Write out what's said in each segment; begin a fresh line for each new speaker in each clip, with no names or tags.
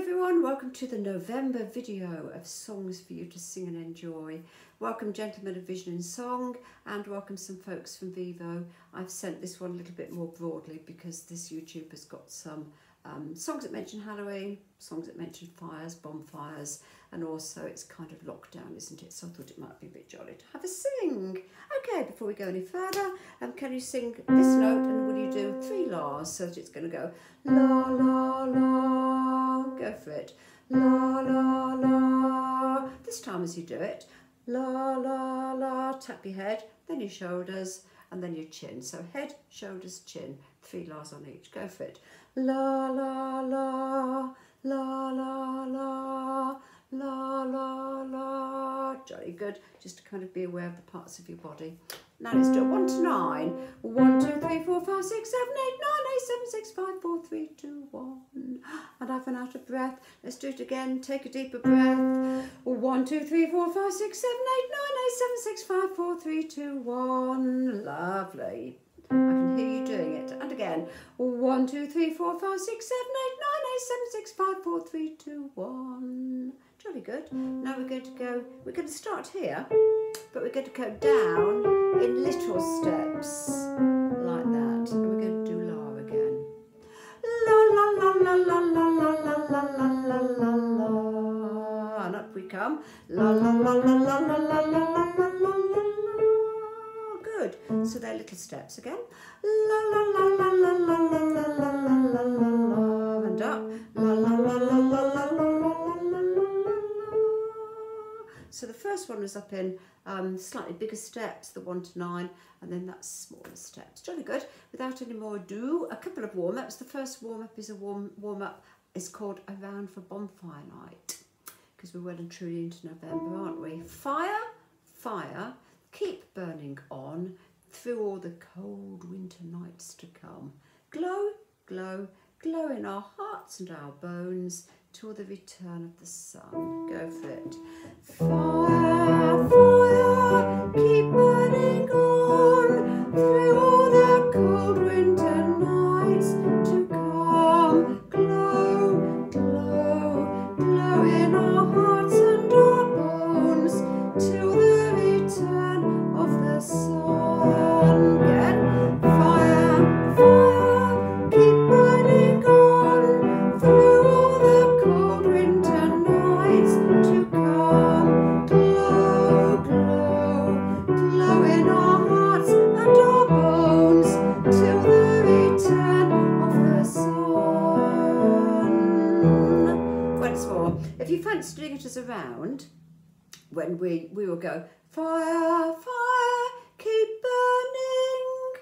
everyone, welcome to the November video of songs for you to sing and enjoy. Welcome Gentlemen of Vision and Song, and welcome some folks from Vivo. I've sent this one a little bit more broadly because this YouTuber's got some songs that mention Halloween, songs that mention fires, bonfires, and also it's kind of lockdown, isn't it? So I thought it might be a bit jolly to have a sing. Okay, before we go any further, can you sing this note, and will you do 3 la's so that it's going to go la la la, go for it, la la la, this time as you do it, la la la, tap your head, then your shoulders, and then your chin. So head, shoulders, chin, 3 la's on each, go for it, la la la, la la la, la la la, jolly good, just to kind of be aware of the parts of your body. Now let's do it 1 to 9. 1, 2, 3, 4, 5, 6, 7, 8, 9, 8, 7, 6, 5, 4, 3, 2, 1. And I've run out of breath. Let's do it again. Take a deeper breath. 1, 2, 3, 4, 5, 6, 7, 8, 9, 8, 7, 6, 5, 4, 3, 2, 1. Lovely. I can hear you doing it. And again. 1, 2, 3, 4, 5, 6, 7, 8, 9, 8, 7, 6, 5, 4, 3, 2, 1. Jolly good. Now we're going to start here, but we're going to go down in little steps like that. And we're going to do la again. La la la la la la la la la la la la. And up we come. La la la la la la la la la la la la. Good. So they're little steps again. La la la la la la la la la la la la. And up. La la la la la la la la. So the first one was up in slightly bigger steps, the 1 to 9, and then that's smaller steps. Jolly good. Without any more ado, a couple of warm-ups. The first warm-up is a warm-up. It's called Around for Bonfire Night, because we're well and truly into November, aren't we? Fire, fire, keep burning on through all the cold winter nights to come. Glow, glow, glow in our hearts and our bones, till the return of the sun. Go for it. Fire, fire, keep burning on through all the cold winter nights to come. Glow, glow, glow in our hearts and our bones till the return of the sun. Again. Fire, fire, keep burning on through all the cold winter nights to come. Glow, glow, glow in our hearts and our bones till the return of the sun. Once more, if you fancy doing it as a round, when we will go fire, fire, keep burning,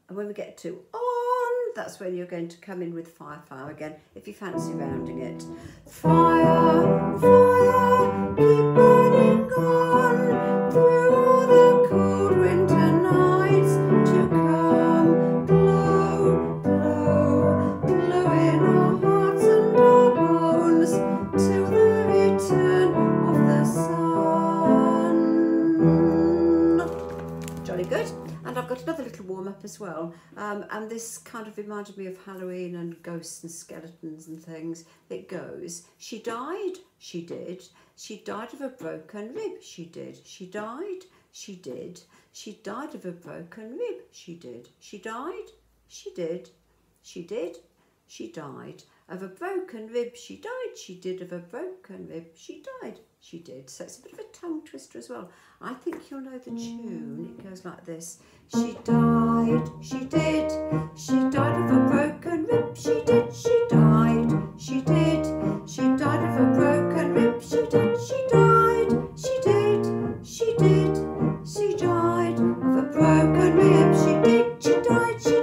and when we get to on, that's when you're going to come in with fire, fire again, if you fancy rounding it. Fire, fire, keep burning on through all the cold winter nights to come. Glow, glow, glow in our hearts and our bones till the return of the sun. Jolly good. And I've got another little warm-up as well, and this kind of reminded me of Halloween and ghosts and skeletons and things. It goes, she died, she did, she died of a broken rib, she did, she died, she did, she died of a broken rib, she did, she died, she did, she did, she died of a broken rib, she died, she did, of a broken rib, she died, she did. So it's a bit of a tongue twister as well. I think you'll know the tune. It goes like this. She died, she did, she died of a broken rib, she did, she died, she did, she died of a broken rib, she did, she died, she did, she did, she died of a broken rib, she did, she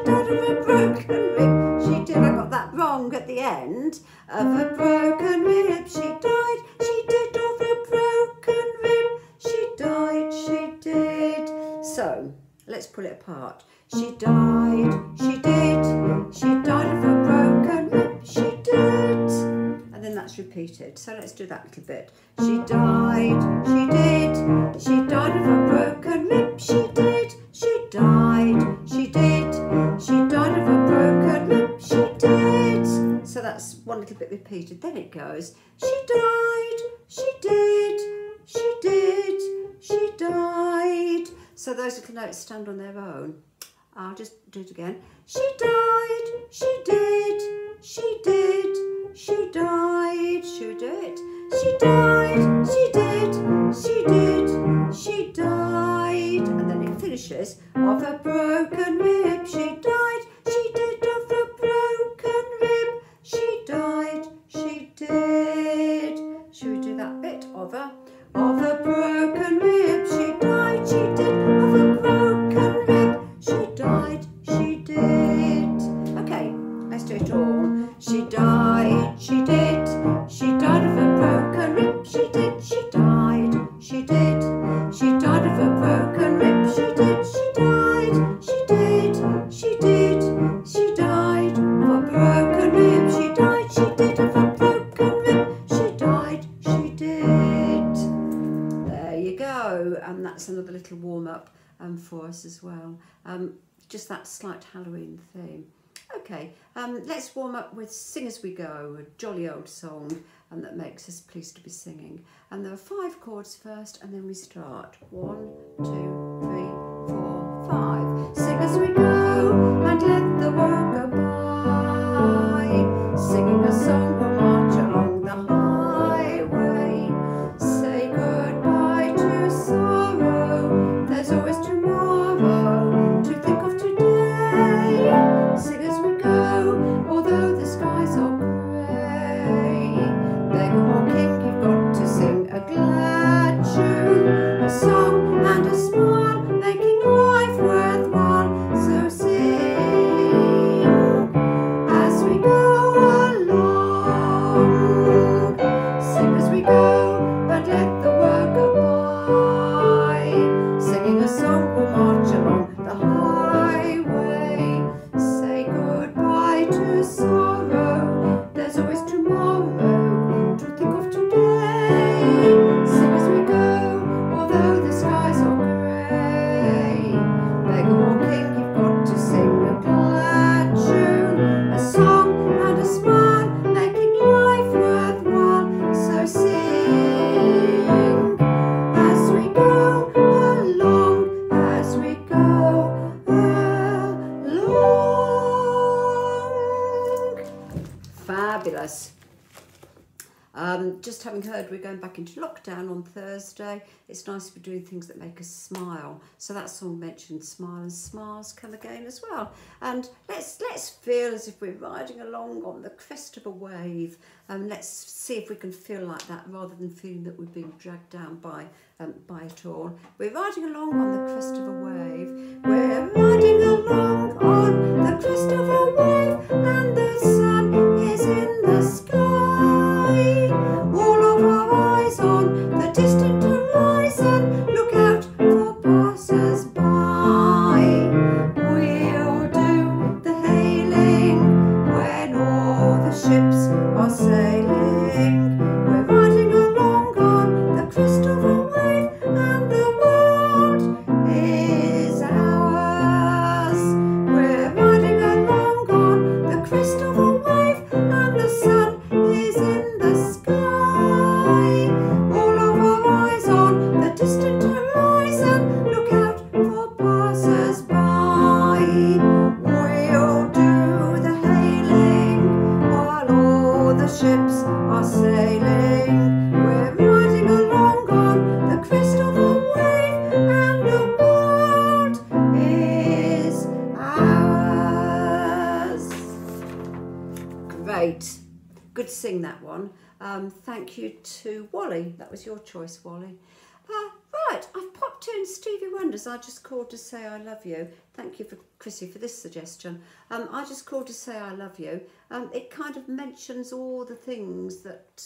died of a broken rib, she did. I got that wrong at the end. Of a broken rib, she died, she did, of a broken rib, she died, she did. So let's pull it apart. She died, she did, she died of a broken rib, she did. And then that's repeated. So let's do that little bit. She died, she did, she died of a broken rib, she did, she died, she did, she died of a broken rib, she did. So that's that's one little bit repeated. Then it goes, she died, she did, she did, she died. So those little notes stand on their own. I'll just do it again. She died, she did, she did, she died. Should we do it? She died, she did, she did, she died. And then it finishes, of a broken rib, she died, she did, of a broken rib, she died, she did. Should we do that bit? Of a broken rib, she died, she did, of a broken rib, she died, she did. Okay, let's do it all. She died, she did, she died of a broken rib, she did, she died, she did, she died of a broken rib, she did, she died, she did, she did, she died of a broken rib, she died, she did, of a broken rib, she died, she did. There you go, and that's another little warm-up for us as well. Just that slight Halloween theme. Okay, let's warm up with Sing As We Go, a jolly old song that makes us pleased to be singing. And there are 5 chords first, and then we start. 1, 2, 3, 4, 5. Sing as we go, and let the world go by. Singing a song, we'll march along the highway. Say goodbye to sorrow, there's always tomorrow to think of today. Sing as we go, although the skies are grey. Beggar walking, you've got to sing a glad tune, a song and a smile, making life worthwhile. So sing as we go along. Sing as we go, and let the world go by. Singing a song, we'll march along the highway. Say goodbye to sorrow, there's always tomorrow to think of today. Sing as we go, although the skies are grey. Beggar walking, you've got to sing a glad tune, a song and a smile, making life worthwhile. So sing as we go along, as we go along. Fabulous. Just having heard we're going back into lockdown on Thursday, it's nice to be doing things that make us smile. So that song mentioned smile, and smiles come again as well. And let's feel as if we're riding along on the crest of a wave. Let's see if we can feel like that rather than feeling that we're being dragged down by it all. We're riding along on the crest of a wave. We're riding along on the crest of a wave, and the sun is in the sky. All of our eyes on the distant horizon, look out for passers-by. We'll do the hailing when all the ships are sailing. We're riding along on the crest of a wave, and the world is ours. We're riding along on the crest of a wave, and the sun is in the sky. All of our eyes on the distant horizon, look out for passers-by. We'll do the hailing while all the ships are sailing. We're riding along on the crest of a wave, and the world is ours. Great. Good to sing that one. Thank you to Wally. That was your choice, Wally. Right, I've popped in Stevie Wonder's I Just Called to Say I Love You. Thank you for Chrissy for this suggestion. I Just Called to Say I Love You. It kind of mentions all the things that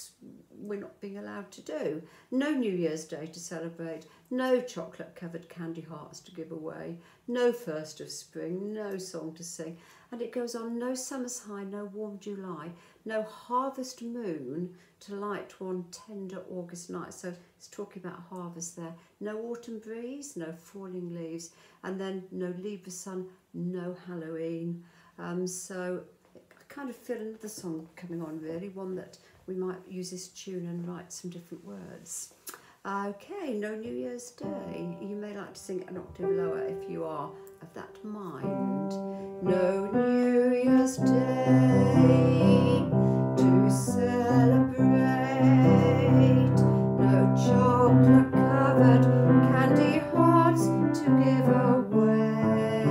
we're not being allowed to do. No New Year's Day to celebrate, no chocolate covered candy hearts to give away, no 1st of spring, no song to sing. And it goes on, no summer's high, no warm July, no harvest moon to light one tender August night. So it's talking about harvest there. No autumn breeze, no falling leaves, and then no Libra sun, no Halloween. So I kind of feel another song coming on really, one that we might use this tune and write some different words. Okay, No New Year's Day. You may like to sing an octave lower if you are of that mind. No New Year's Day to celebrate, no chocolate covered candy hearts to give away,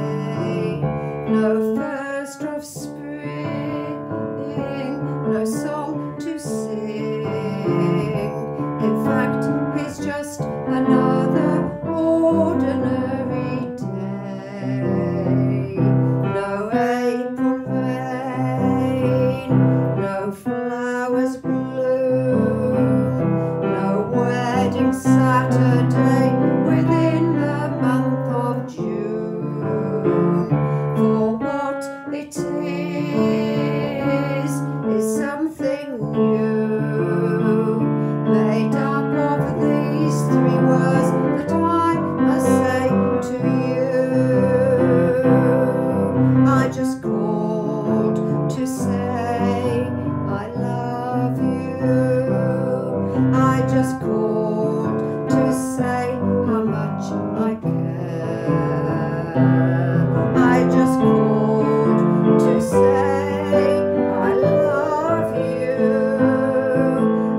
no first of spring, no song to sing. In fact, it's just another ordinary day. No April rain, no flowers bloom, no wedding Saturday within the month of June. For what it is something new, made up of these three words that I must say to you. I just called to say I love you. I just called to say how much I care. I just called to say I love you,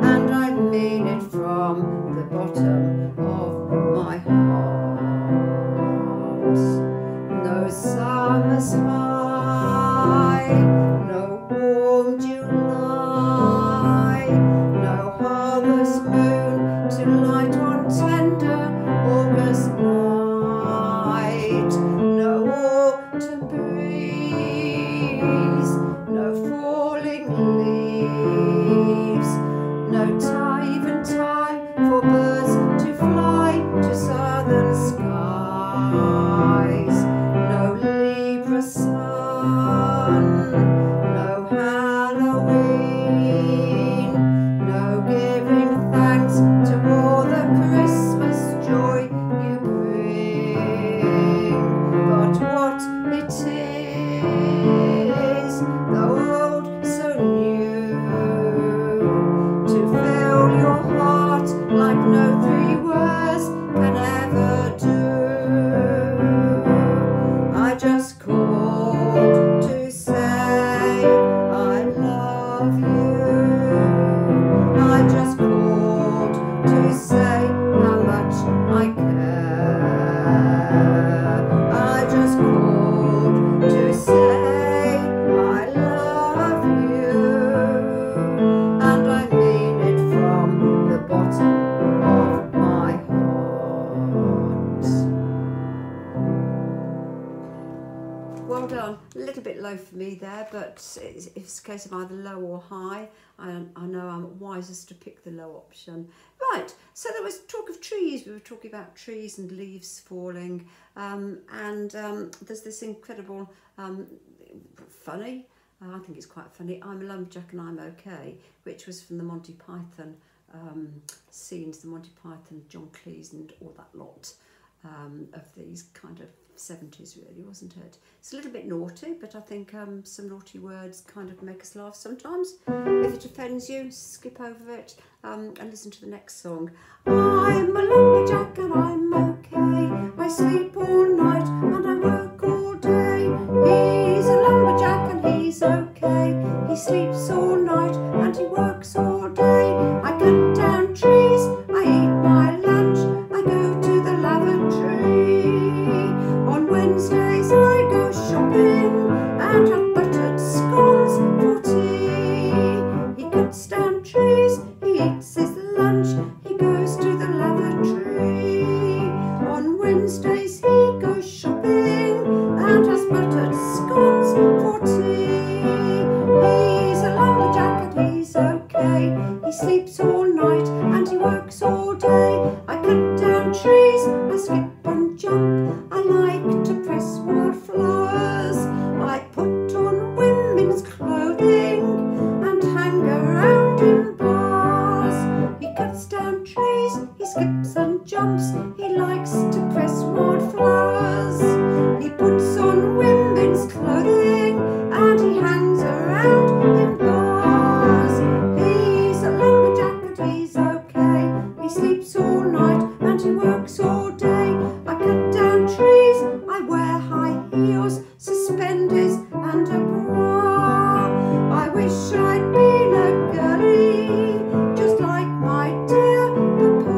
and I mean it from the bottom of my heart. No summer's high, no warm July, no harvest moon to light on tender August night, no autumn breeze, no falling leaves, no even time for birds to fly to southern skies, no Libra sun, no Halloween, no giving thanks to all the Christmas joy you bring. But what it is, though old, so new, to fill your heart like no three words can ever do. I just called to say I love you. I just called to say how much I care. I just called to say I love you, and I mean it from the bottom of my heart. Well done. A little bit low for me there, but it's a case of either low or high. I know I'm wisest to pick the low option. Right, so there was talk of trees. We were talking about trees and leaves falling, and there's this incredible, funny, I think it's quite funny, I'm a lumberjack and I'm okay, which was from the Monty Python scenes, the Monty Python, John Cleese and all that lot of these kind of 70s really, wasn't it? It's a little bit naughty, but I think some naughty words kind of make us laugh sometimes. If it offends you, skip over it and listen to the next song. I'm a lumberjack and I'm okay, I sleep all night and I work all day. He's a lumberjack and he's okay, he sleeps all night and he works all day. I cut down trees, I eat my lunch, I go to the lavatory. On Wednesdays I go shopping and have buttered scones for tea. He cuts down trees, he eats his lunch, he goes to the lavatory. On Wednesdays he goes shopping and has buttered scones for tea. He's a lumberjack and he's okay, he sleeps all night and he works all day. I cut down trees, I skip and jump, I like to press wildflowers. I put on women's clothing and hang around in bars. He cuts down trees, he skips and jumps, he likes to press wildflowers. He puts on women's clothing and he hangs around wish I'd been a girlie, just like my dear papa.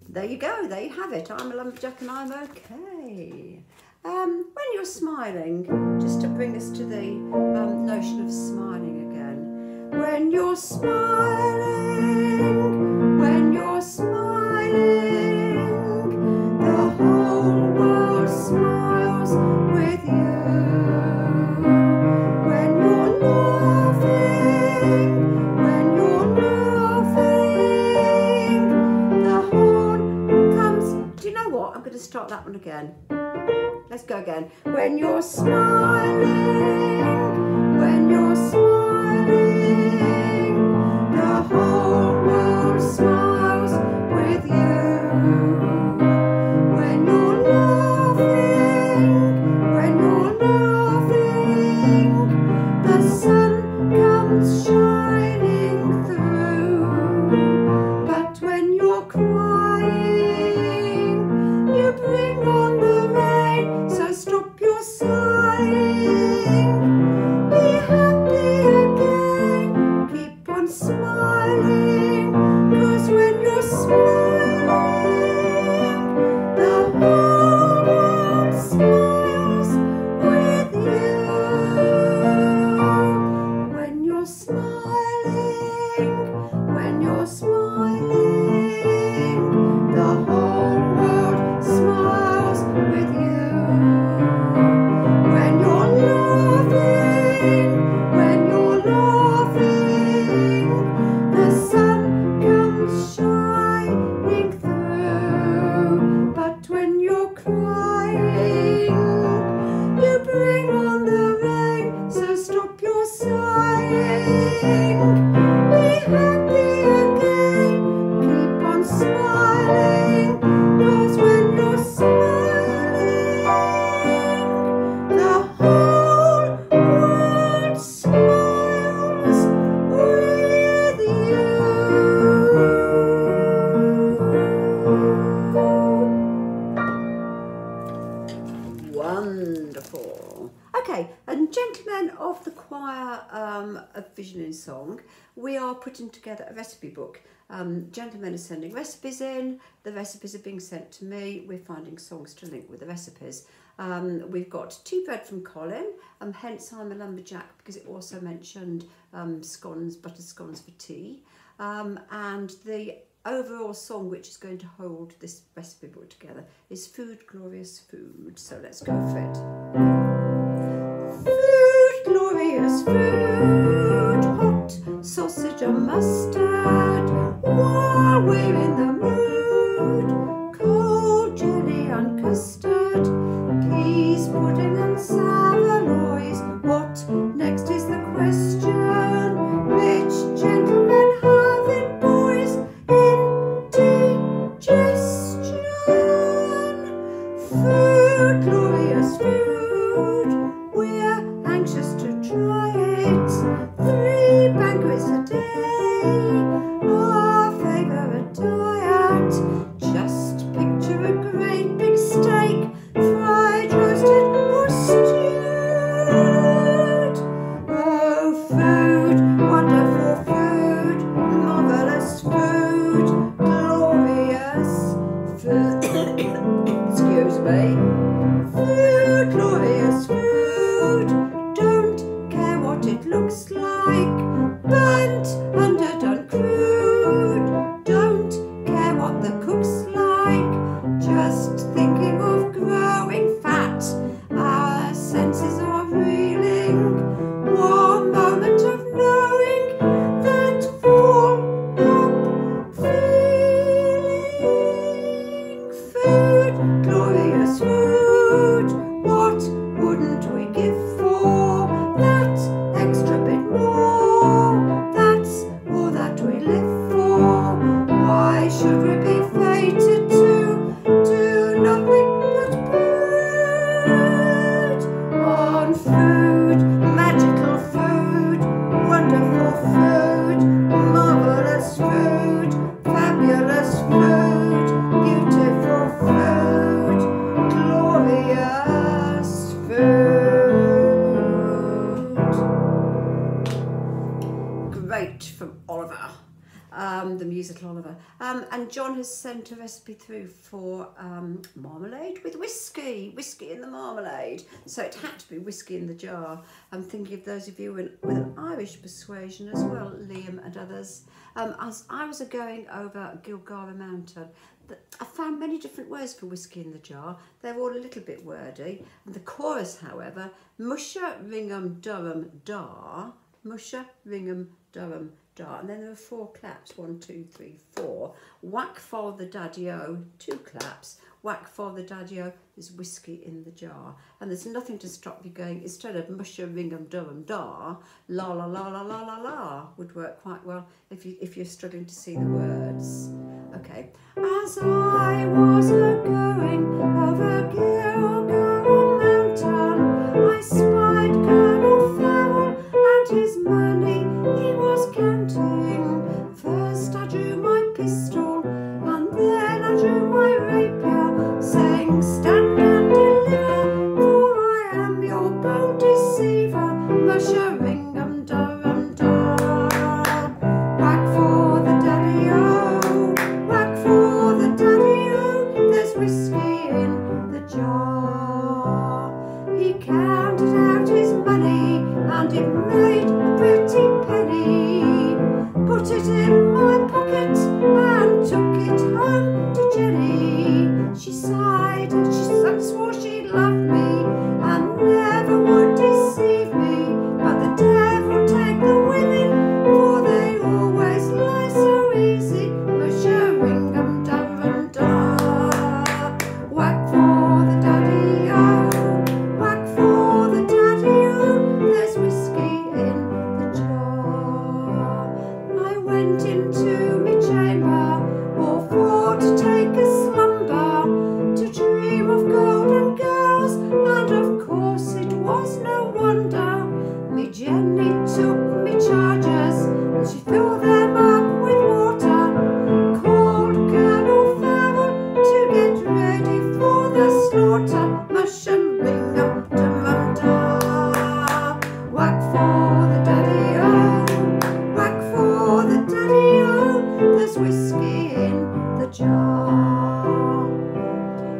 There you go, there you have it. I'm a lumberjack and I'm okay. When you're smiling, just to bring us to the notion of smiling again. When you're smiling, when you're smiling, the whole world smiles with you. When you're laughing, the horn comes. Do you know what? I'm going to start that one again. Let's go again. When you're smiling, when you're smiling, the whole world smiles with you. When you're laughing, the sun comes shining through. But when you're crying, you bring on the rain. So stop your sighing, be happy again, keep on smiling, 'cause when you're smiling, the whole world smiles with you. When you're smiling, the whole world smiles with you. When you're laughing, the sun comes shining through. But when you're crying, you bring on the rain. So stop your sighing, be happy again, keep on smiling, 'cause when you're smiling, the whole world smiles with you. Wonderful. Okay, and gentlemen of the choir of Vision in Song, we are putting together a recipe book. Gentlemen are sending recipes in, the recipes are being sent to me, we're finding songs to link with the recipes. We've got tea bread from Colin, hence I'm a lumberjack, because it also mentioned scones, butter scones for tea. And the overall song which is going to hold this recipe book together is Food, Glorious Food. So let's go for it. Food, glorious food, hot sausage and mustard, while we're in the mood, cold jelly and custard, peas, pudding and saveloys. What next is the question? Which gentlemen have it, boys? Indigestion. Food, glorious food. use it, Oliver. And John has sent a recipe through for marmalade with whiskey in the marmalade. So it had to be whiskey in the jar. I'm thinking of those of you with an Irish persuasion as well, Liam and others. As I was going over Gilgara Mountain, I found many different words for whiskey in the jar. They're all a little bit wordy. And the chorus, however, musha, ringham, Durham, dar, musha, ringham, Durham, dar. And then there are 4 claps, 1, 2, 3, 4. Whack for the daddy-o, 2 claps. Whack for the daddy-o, there's whiskey in the jar. And there's nothing to stop you going, instead of musha, ringham, Durham, dar, la la la la la la la would work quite well if you're struggling to see the words. Okay. As I was a-going over Gilgara Mountain, I spied Colonel Farrell and his money he was counting. First I drew my pistol, and then I drew my rapier, saying, stand and deliver, for I am your bold deceiver, musha, ringham, Durham, dar. Whack for the daddy-o, whack for the daddy-o, there's whiskey in the jar. He counted out his money, and it made a pretty penny. Put it in my pocket, and took it home to Jenny. She sighed, and she swore she'd love me, and never would deceive me. But the devil take the women, for they always lie so easy. Musha, ringham, Durham, dar. Whack for the daddy-o, whack for the daddy-o, there's whiskey in the jar. I went into me chamber, all for to take a slumber, to dream of golden girls, and of course it was no wonder. Me Jenny took me chargers, and she filled them up with water, called Colonel Farrell to get ready for the slaughter. Mush and ringham, Durham, dar. Whack for the daddy-o, whack for the daddy-o, there's whiskey in the jar.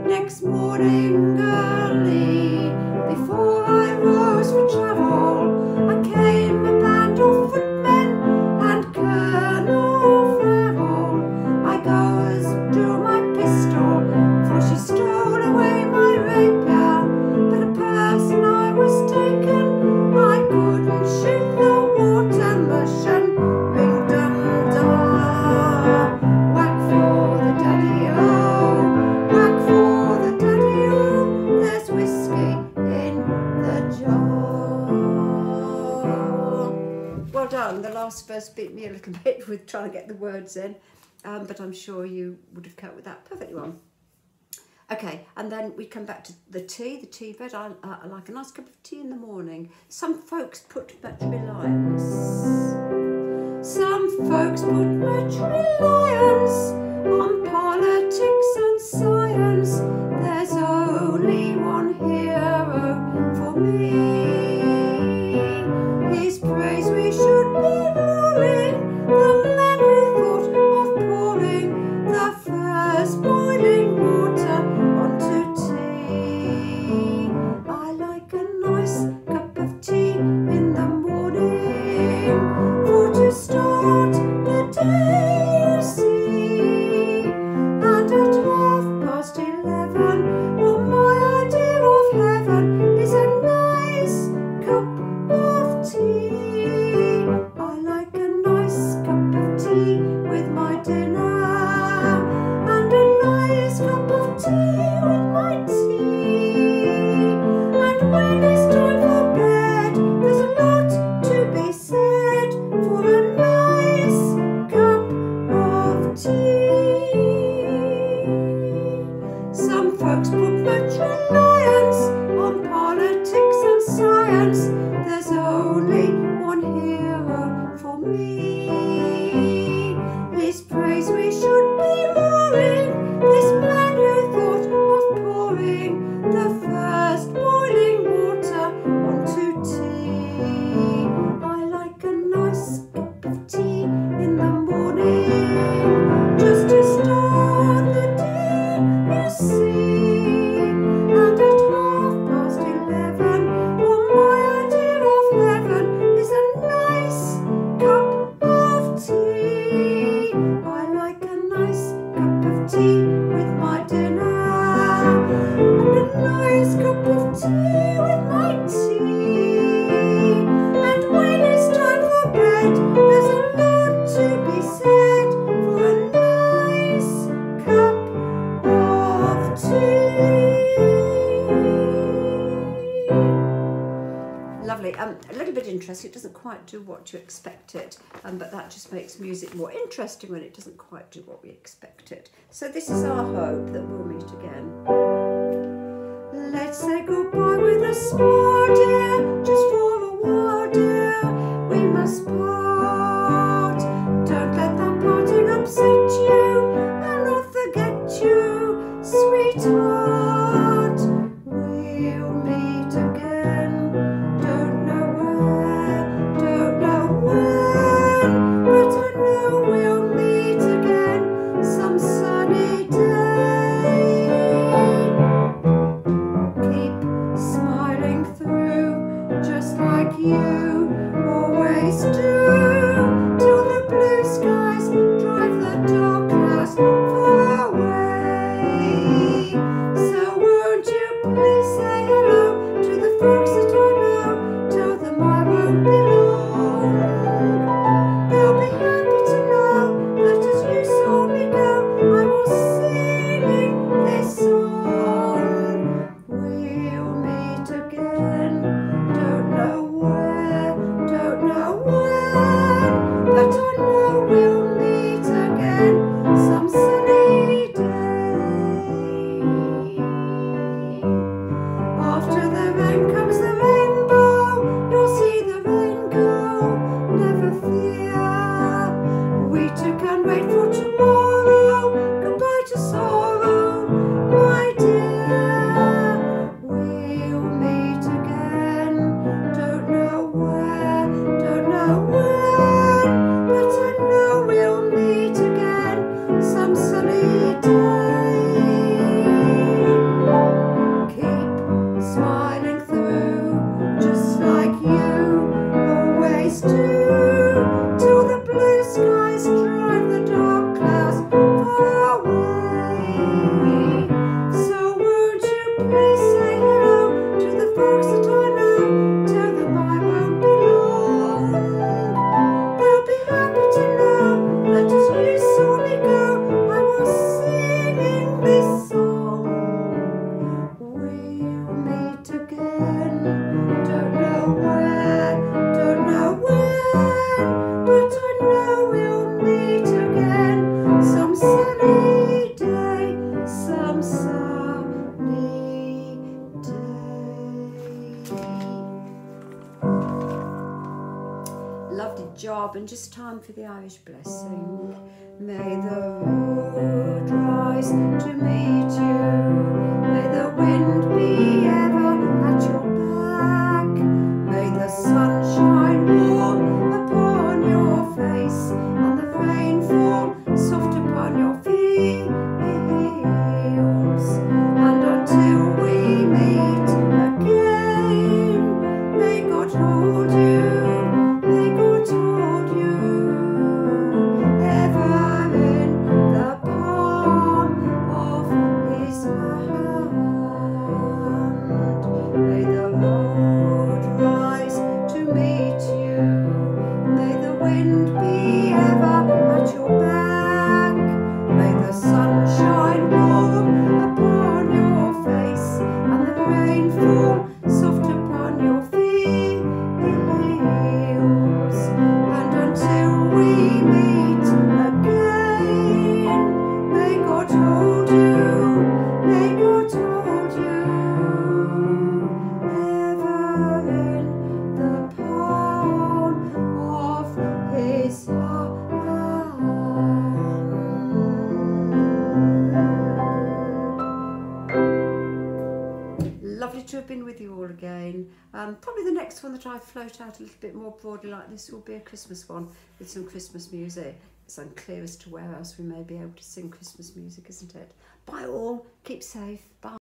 Next morning early, before I rose for travel, I came a band of footmen and Colonel Farrell. I goes, drew my pistol, for she stole away my rapier. But a person I was taken, I couldn't shoot the water, mush and ringham, dar. Whack for the daddy-o, whack for the daddy-o, there's whiskey in the jar. Well done. The last verse beat me a little bit with trying to get the words in, but I'm sure you would have coped with that perfectly well. Okay, and then we come back to the tea bed. I like a nice cup of tea in the morning. Some folks put much reliance. Some folks put much reliance on politics and science. There's only one hero for me. His praise we should be roaring, the man who thought of pouring the first boiling water onto tea. I like a nice cup of tea in the morning, for to start the day, you see, and at interesting. It doesn't quite do what you expect it, but that just makes music more interesting when it doesn't quite do what we expect it. So this is our hope that we'll meet again. Let's say goodbye with a smile, dear, just for a while, dear. We must part. Don't let that parting upset you, and not forget you, sweetheart. We'll meet again. Don't know where, don't know when, but I know we'll meet again some sunny day. Keep smiling through, just like you always do, till the blue skies drive the dark clouds far away. So won't you please say hello to the folks that I know, tell them I won't be long. They'll be happy to know that as you saw me go, I was singing this song. We'll meet again, don't know where, don't know when, but I know we'll meet again some sunny day. After the rain comes the rainbow, you'll see the rain go, never fear. We two can wait for tomorrow, goodbye to sorrow, my dear. We'll meet again, don't know where, don't know when, but I know we'll meet again some sunny day. Keep smiling through, just like you always do, till the blue skies drive the dark clouds far away. So won't you please say hello to the folks that I know, tell them I won't be long. They'll be happy to know that as you saw me go, I was singing this song. We'll meet again, don't know where, don't know when, but I know we'll meet again some sunny day, some sunny day. Lovely job, and just time for the Irish blessing. May the road rise to meet you, may the wind be ever at your back, may the sun shine warm upon your face, and the rain fall soft upon your fields. And until we meet again, may God hold you, may God hold you, ever in the palm of his hand. May the road rise to meet you, may the wind be ever at your back, may the sun shine warm upon your face, and the rain fall soft upon your fields. And until we meet again, may God hold you, may God hold you, ever in the palm of his hand. Lovely to have been with you all again. Probably the next one that I float out a little bit more broadly like this will be a Christmas one with some Christmas music. It's unclear as to where else we may be able to sing Christmas music, isn't it? Bye all, keep safe, bye.